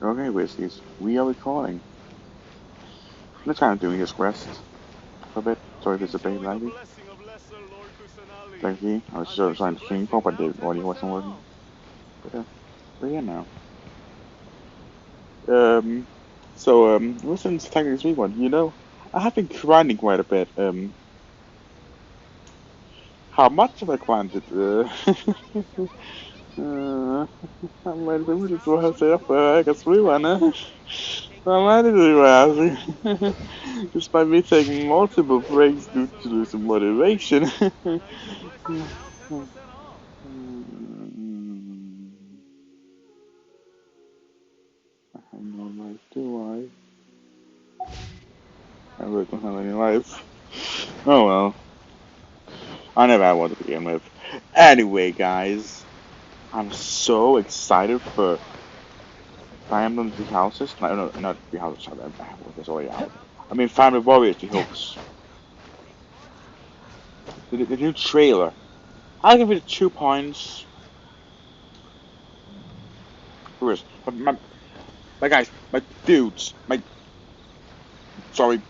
Okay, Whiskies, we are recording. Let's kind of doing this quest for a bit. Sorry if it's a bit laggy. Thank you. I was just trying to stream for, but the audio wasn't working. But we're here now. Since tagging this week one, I have been grinding quite a bit. How much have I grinded? I'm ready to throw herself. I guess we wanna. I'm ready to despite me taking multiple breaks due to lose some motivation. I have no life, do I? I really don't have any life. Oh well. I never had one to begin with. Anyway, guys, I'm so excited for Fire Emblem Three Houses. No, not Three Houses. It's already out. I mean, Fire Emblem Warriors Three Hopes. The new trailer. I'll give it 2 points. First, my guys, my dudes, sorry,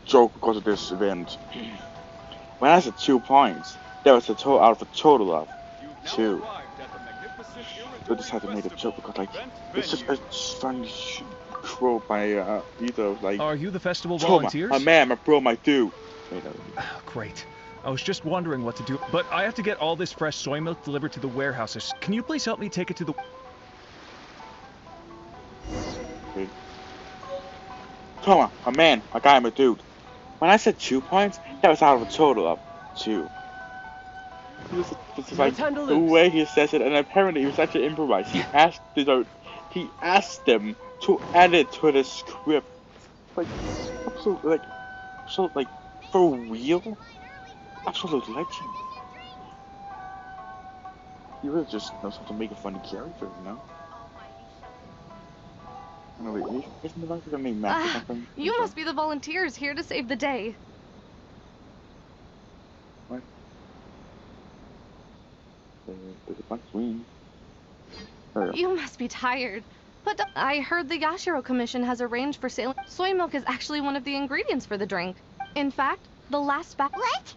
joke because of this event. When I said 2 points, that was out of a total of 2. I just had to make a joke because it's just a funny quote by either like. Are you the festival Toma, volunteers? my man, my bro, my dude. Great. I was just wondering what to do, but I have to get all this fresh soy milk delivered to the warehouses. Can you please help me take it to the... Okay. Toma, my man, my guy, my dude. When I said 2 points, that was out of a total of 2. This is like the way he says it, and apparently he was actually improvised. He asked them to add it to the script. Like, absolutely, like, for real? Absolute legend. He really just knows how to make a funny character, you know? Isn't the doctor gonna name Max or something? You must be the volunteers here to save the day. What? There's a bunch of wings. You must be tired. But I heard the Yashiro Commission has arranged for sailing. Soy milk is actually one of the ingredients for the drink. In fact, the last batch. What?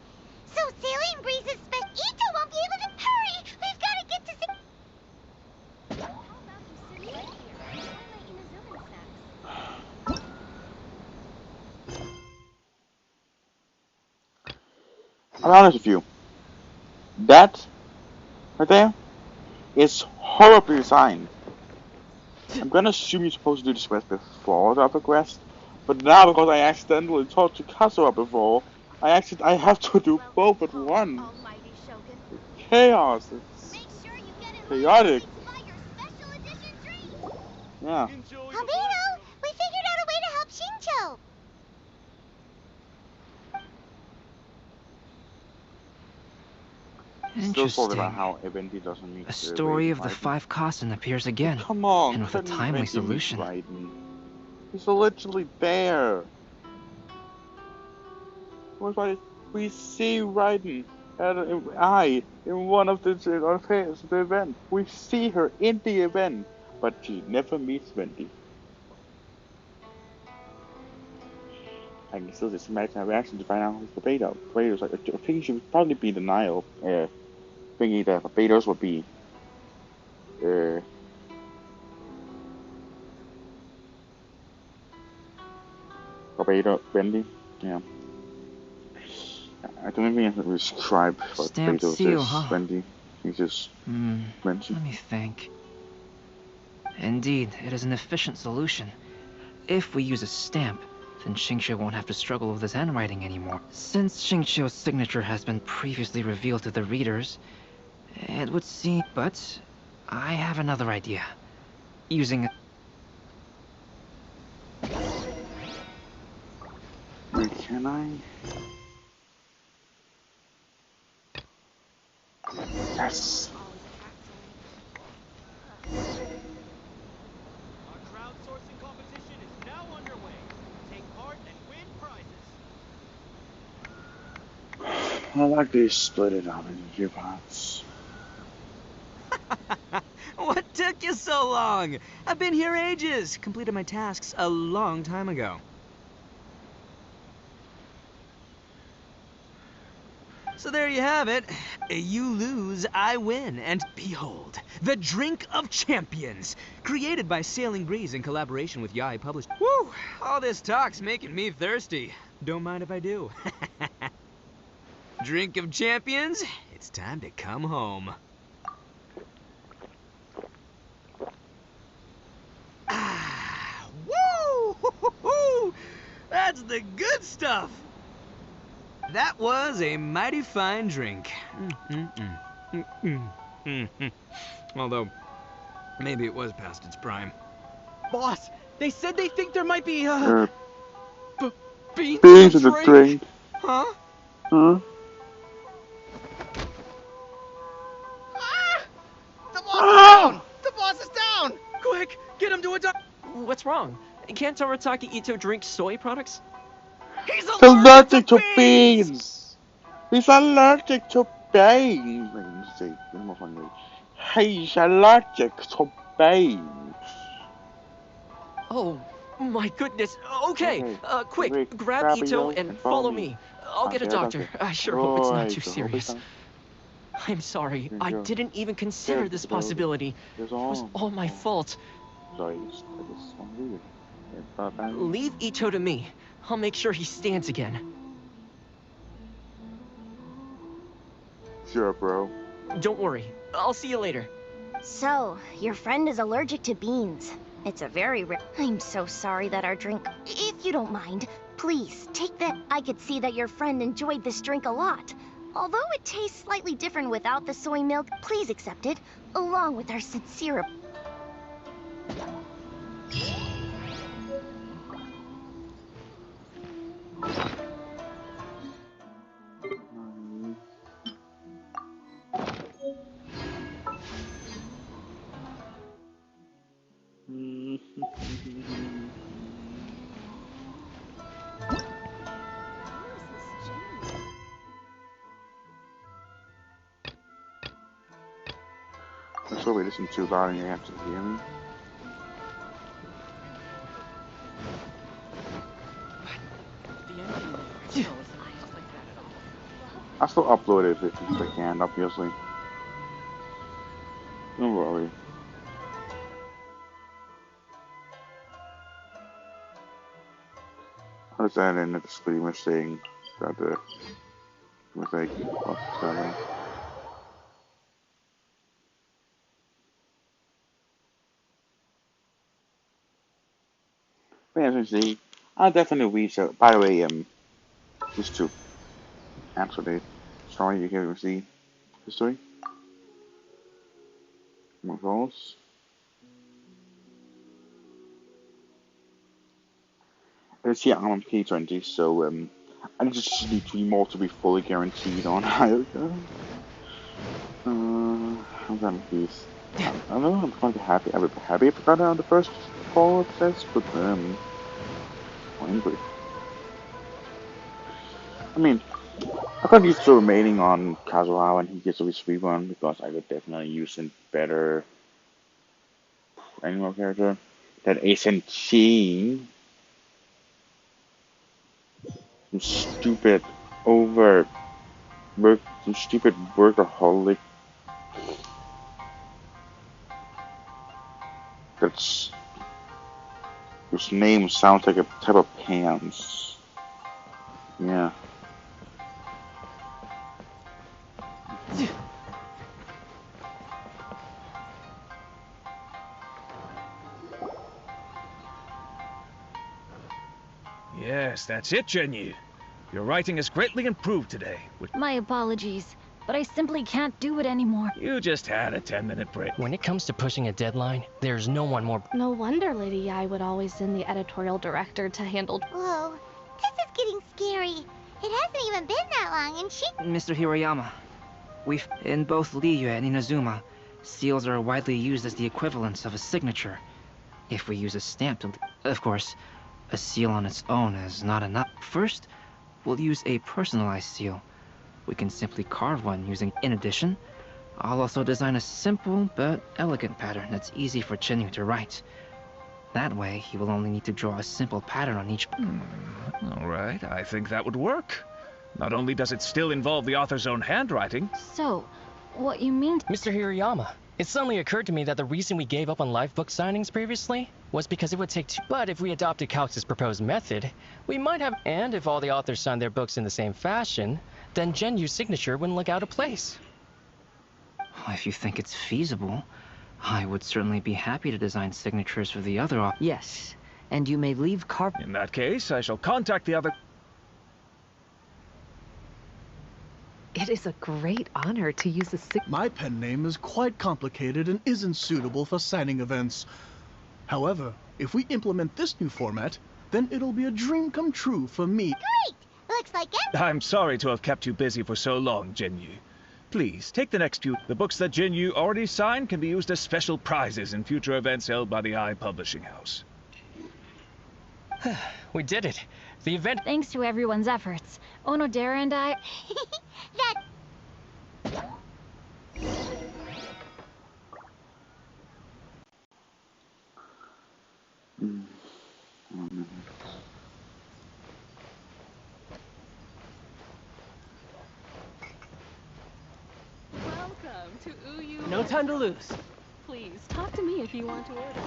So Saline Breeze's Ito won't be able to hurry! We've got to get to I'm honest with you. That right there is horribly designed. I'm gonna assume you're supposed to do this quest before the other quest, but now because I accidentally talked to Kasura before, I have to do both at once. Chaos. It's chaotic. Yeah. Albedo, we figured out a way to help Shincho. Still thought about how Eventi doesn't meet a story of the 5 Kasen appears again. Come on, and with a timely solution. He's literally there. We see Raiden in one of the event. We see her in the event, but she never meets Venti. I can still just imagine her reaction to find out who's Barbados. Barbados, I think she would probably be denial. Thinking that Barbados would be. Barbados, Venti, yeah. I don't think I can describe what Barbados seal, is. huh? Venti, he's just mentioned. Let me think. Indeed, it is an efficient solution. If we use a stamp, then Xingqiu won't have to struggle with his handwriting anymore. Since Xingqiu's signature has been previously revealed to the readers, it would seem... But I have another idea. Using... Wait, can I? Yes! I like to split it up in a few parts. What took you so long? I've been here ages. Completed my tasks a long time ago. So there you have it. You lose, I win. And behold, the Drink of Champions. Created by Sailing Breeze in collaboration with Yai Published. Woo! All this talk's making me thirsty. Don't mind if I do. Drink of Champions, it's time to come home. Ah, woo! That's the good stuff. That was a mighty fine drink. Although, maybe it was past its prime. Boss, they said they think there might be, beans in the drink. Huh? Huh? Ah! The boss is down! The boss is down! Quick, get him to a doctor! What's wrong? Can't Toritaki Ito drink soy products? He's Allergic to beans! He's allergic to beans! Wait, let me see. He's allergic to beans. Oh, my goodness. Okay, quick, Quick, grab Ito and follow me. I'll get a doctor. I sure hope it's not too serious. I'm sorry, I didn't even consider this possibility. It was all my fault. Leave Ito to me. I'll make sure he stands again. Sure, bro. Don't worry. I'll see you later. So, your friend is allergic to beans. It's a very rare... I'm so sorry that our drink... If you don't mind, please, take that... I could see that your friend enjoyed this drink a lot. Although it tastes slightly different without the soy milk, please accept it, along with our sincere... That's what we listen to loud and you have to hear me. I still upload it if I can, obviously. Don't worry. I was adding the disclaimer saying that the mistake was selling. But as you see, I'll definitely reach out. By the way, just to answer the story you can see the story. More goals. It's yeah, I'm on P20, so I just need 3 more to be fully guaranteed on higher. I'm gonna peace. I don't know, I'm quite happy. I would be happy if I got out on the first 4 test, but I'm angry. I mean, I got used to remaining on Kazuha when he gets a free one because I could definitely use a better animal character that isn't Sheen. Some stupid some stupid workaholic that's whose name sounds like a type of pants. Yeah. Yes, that's it, Genyu. Your writing has greatly improved today. My apologies, but I simply can't do it anymore. You just had a 10-minute break. When it comes to pushing a deadline, there's no one more... No wonder Lady Yai would always send the editorial director to handle... Whoa, this is getting scary. It hasn't even been that long, and she... Mr. Hiroyama, in both Liyue and Inazuma, seals are widely used as the equivalents of a signature. If we use a stamp to... Of course, a seal on its own is not enough. First, we'll use a personalized seal. We can simply carve one using... In addition, I'll also design a simple but elegant pattern that's easy for Jinyu to write. That way, he will only need to draw a simple pattern on each... All right, I think that would work. Not only does it still involve the author's own handwriting... So, what you mean... Mr. Hirayama, it suddenly occurred to me that the reason we gave up on live book signings previously was because it would take too... But if we adopted Calx's proposed method, we might have... And if all the authors signed their books in the same fashion, then Genyu's signature wouldn't look out of place. If you think it's feasible, I would certainly be happy to design signatures for the other authors. Yes, and you may leave In that case, I shall contact the other... It is a great honor to use a My pen name is quite complicated and isn't suitable for signing events. However, if we implement this new format, then it'll be a dream come true for me. Great! Looks like I'm sorry to have kept you busy for so long, Jinyu. Please, take the next few. The books that Jinyu already signed can be used as special prizes in future events held by the I Publishing House. We did it. The event... Thanks to everyone's efforts, Onodera and I... Welcome to Uyu. No time to lose. Please, talk to me if you want to order.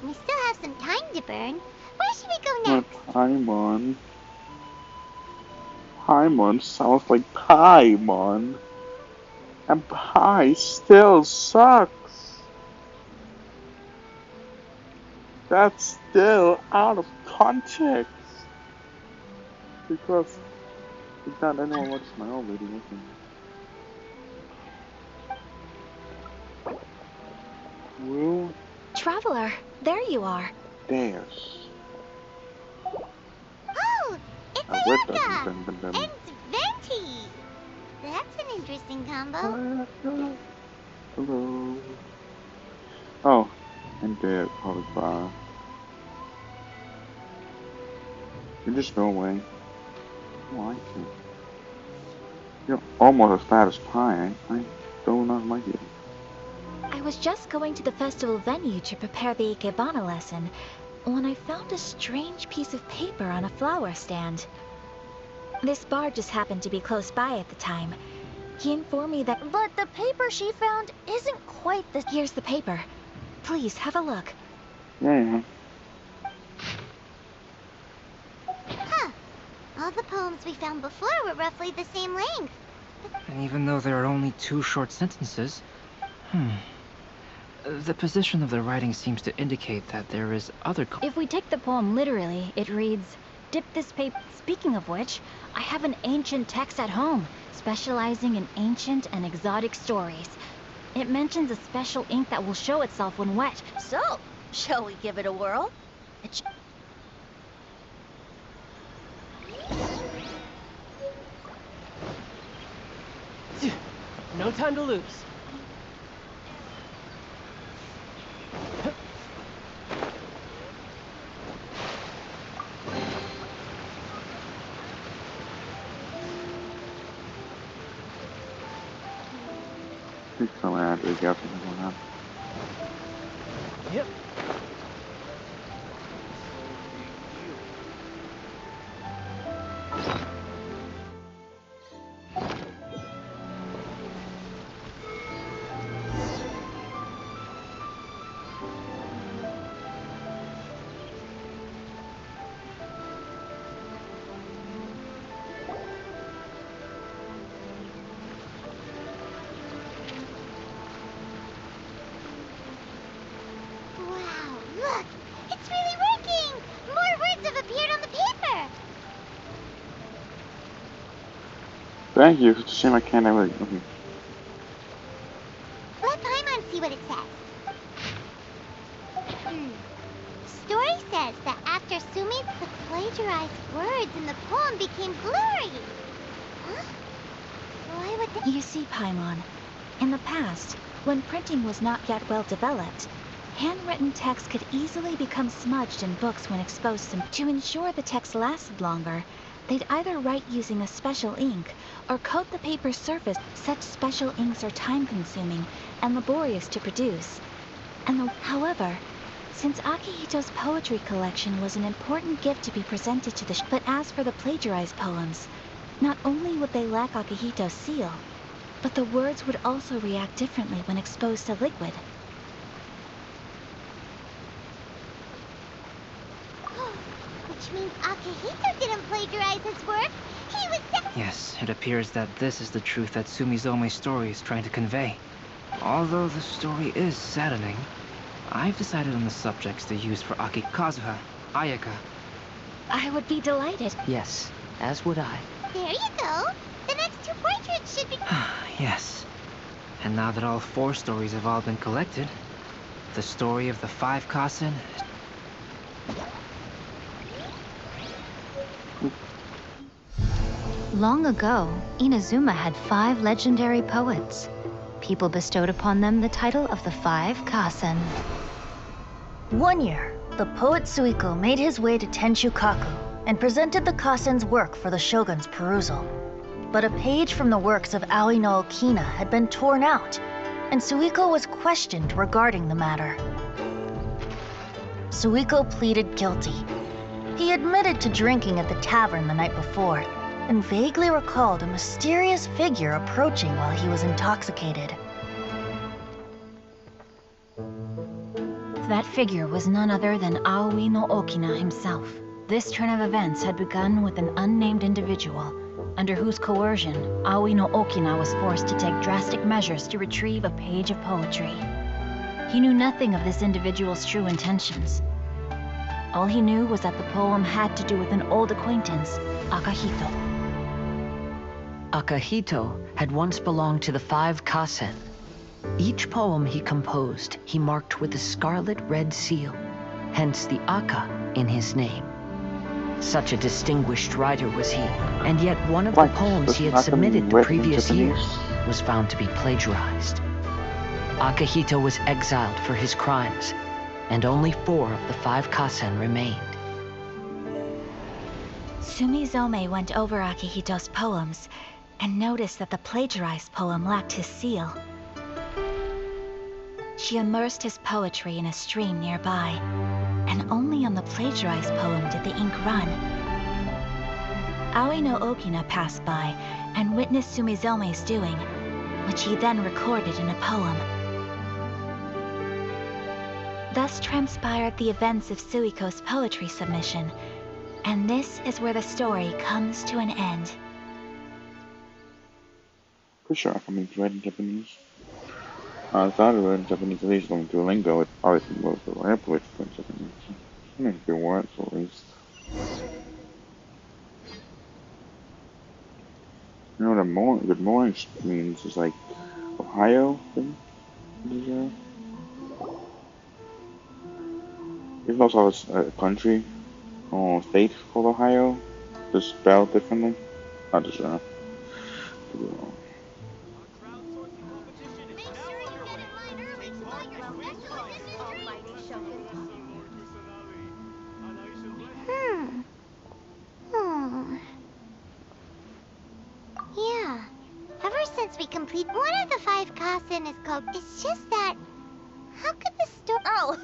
We still have some time to burn. Where should we go next? Paimon. Paimon sounds like Paimon. And pie still sucks. That's still out of context. Because it's not anyone watches my old video. Well, Traveler, there you are. there's. Oh, it's Ayaka and Venti. That's an interesting combo. Hello. Oh, and dead, probably cry. You just go away. Oh, I can't. You're almost as fat as pie. I do not like it. I was just going to the festival venue to prepare the Ikebana lesson when I found a strange piece of paper on a flower stand. This bar just happened to be close by at the time. He informed me that... But the paper she found isn't quite the... Here's the paper. Please, have a look. Yeah. Huh. All the poems we found before were roughly the same length. And even though there are only 2 short sentences, the position of the writing seems to indicate that there is other... If we take the poem literally, it reads, "Dip this paper..." Speaking of which, I have an ancient text at home, specializing in ancient and exotic stories. It mentions a special ink that will show itself when wet. So, shall we give it a whirl? No time to lose. He's coming after the guy from the one. Yep. Wow, Thank you. It's a shame I can't really. Let Paimon see what it says. Story says that after Sumi, the plagiarized words in the poem became blurry. Huh? Why would that? You see, Paimon, in the past, when printing was not yet well developed, handwritten text could easily become smudged in books when exposed to ensure the text lasted longer. They'd either write using a special ink or coat the paper's surface. Such special inks are time-consuming and laborious to produce. However, since Akihito's poetry collection was an important gift to be presented to the but as for the plagiarized poems, not only would they lack Akihito's seal, but the words would also react differently when exposed to liquid. Which means Akihito didn't plagiarize his work. He was Yes, it appears that this is the truth that Sumizome's story is trying to convey. Although the story is saddening, I've decided on the subjects to use for Kazuha, Ayaka. I would be delighted. Yes, as would I. There you go. The next 2 portraits should be... Yes. And now that all 4 stories have all been collected, the story of the 5 Kasen... Long ago, Inazuma had 5 legendary poets. People bestowed upon them the title of the 5 Kasen. One year, the poet Suiko made his way to Tenshukaku and presented the Kasen's work for the shogun's perusal. But a page from the works of Aoi no Okina had been torn out, and Suiko was questioned regarding the matter. Suiko pleaded guilty. He admitted to drinking at the tavern the night before, and vaguely recalled a mysterious figure approaching while he was intoxicated. That figure was none other than Aoi no Okina himself. This turn of events had begun with an unnamed individual, under whose coercion, Aoi no Okina was forced to take drastic measures to retrieve a page of poetry. He knew nothing of this individual's true intentions. All he knew was that the poem had to do with an old acquaintance, Akihito. Akihito had once belonged to the 5 Kasen. Each poem he composed, he marked with a scarlet red seal, hence the Aka in his name. Such a distinguished writer was he, and yet one of the poems he had submitted the previous year was found to be plagiarized. Akihito was exiled for his crimes, and only 4 of the 5 Kasen remained. Sumizome went over Akihito's poems and noticed that the plagiarized poem lacked his seal. She immersed his poetry in a stream nearby, and only on the plagiarized poem did the ink run. Aoi no Okina passed by and witnessed Sumizome's doing, which he then recorded in a poem. Thus transpired the events of Suiko's poetry submission, and this is where the story comes to an end. Pretty sure I mean read in Japanese. I thought I read in Japanese, at least on Duolingo. It obviously most of the language in Japanese. I mean, a few words at least. You know what good morning means? Is like Ohio thing? There's also a country or state called Ohio, just spelled differently. Not just sure. Yeah. Ever since we complete one of the 5 Kasen is called. It's just that. How could the story? Oh.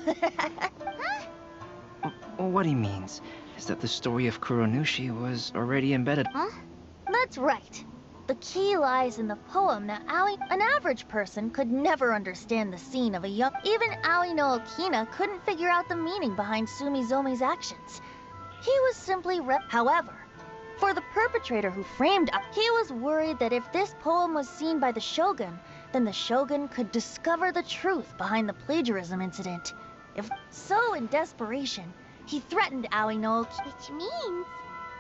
Huh? What he means is that the story of Kuronushi was already embedded. Huh? That's right. The key lies in the poem that an average person could never understand the scene of a young... Even Aoi no Okina couldn't figure out the meaning behind Sumizome's actions. He was simply However, for the perpetrator who framed he was worried that if this poem was seen by the Shogun, then the Shogun could discover the truth behind the plagiarism incident. If so, in desperation, he threatened Aoi no Okina. Which means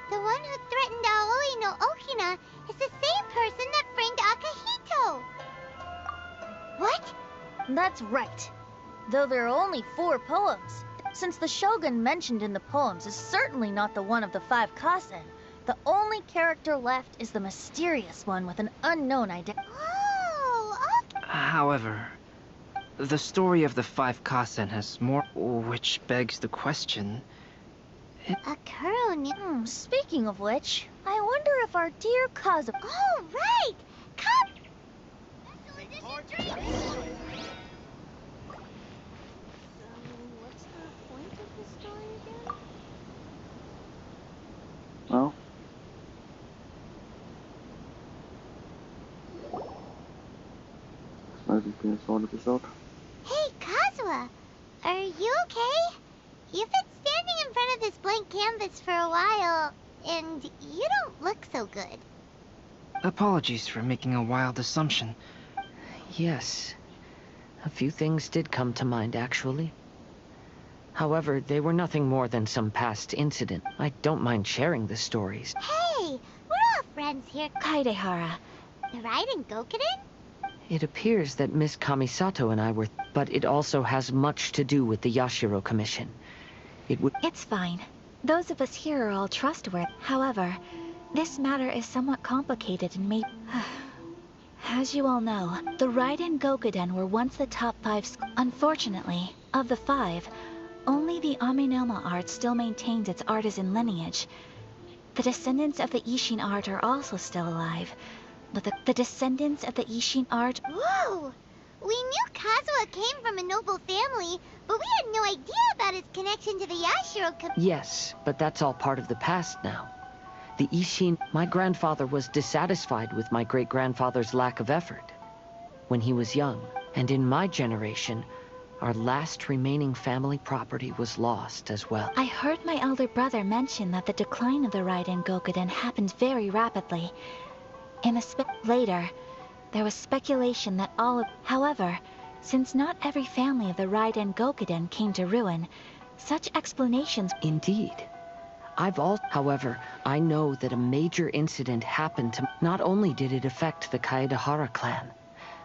The one who threatened Aoi no Okina is the same person that framed Akihito. What? That's right. Though there are only 4 poems, since the shogun mentioned in the poems is certainly not the one of the 5 kasen, the only character left is the mysterious one with an unknown identity. Oh, okay. However, the story of the 5 kasen has more, which begs the question. Speaking of which, I wonder if our dear Kazu. Oh, right! Come! What's the point of the story again? Well. Maybe being a short episode. Hey, Kazuha! Are you okay? You've been standing in front of this blank canvas for a while, and you don't look so good. Apologies for making a wild assumption. Yes. A few things did come to mind, actually. However, they were nothing more than some past incident. I don't mind sharing the stories. Hey, we're all friends here. Kaidehara. The Raiden Gokuden? It appears that Miss Kamisato and I were... But it also has much to do with the Yashiro Commission. It would... It's fine. Those of us here are all trustworthy. However, this matter is somewhat complicated and may... As you all know, the Raiden Gokuden were once the top 5 Unfortunately, of the 5, only the Aminoma art still maintains its artisan lineage. The descendants of the Ishin art are also still alive, but the descendants of the Ishin art... Whoa! We knew Kazuha came from a noble family, but we had no idea about his connection to the Yashiro Commission. Yes, but that's all part of the past now. The Ishin... My grandfather was dissatisfied with my great-grandfather's lack of effort when he was young. And in my generation, our last remaining family property was lost as well. I heard my elder brother mention that the decline of the Raiden Gokuden happened very rapidly. Later, there was speculation that all of... However, since not every family of the Raiden Gokuden came to ruin, such explanations... Indeed. However, I know that a major incident happened to... Not only did it affect the Kaedehara clan,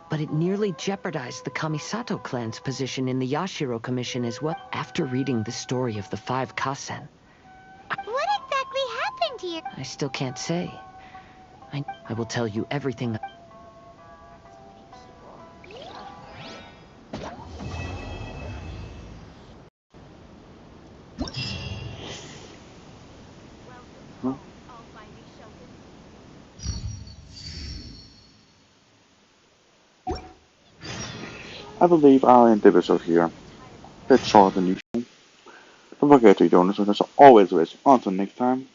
but it nearly jeopardized the Kamisato clan's position in the Yashiro Commission as well. After reading the story of the 5 kasen... What exactly happened to you? I still can't say. I will tell you everything... I believe I'll end the episode here. Bit shorter than usual. Don't forget to donate, so as always, until next time.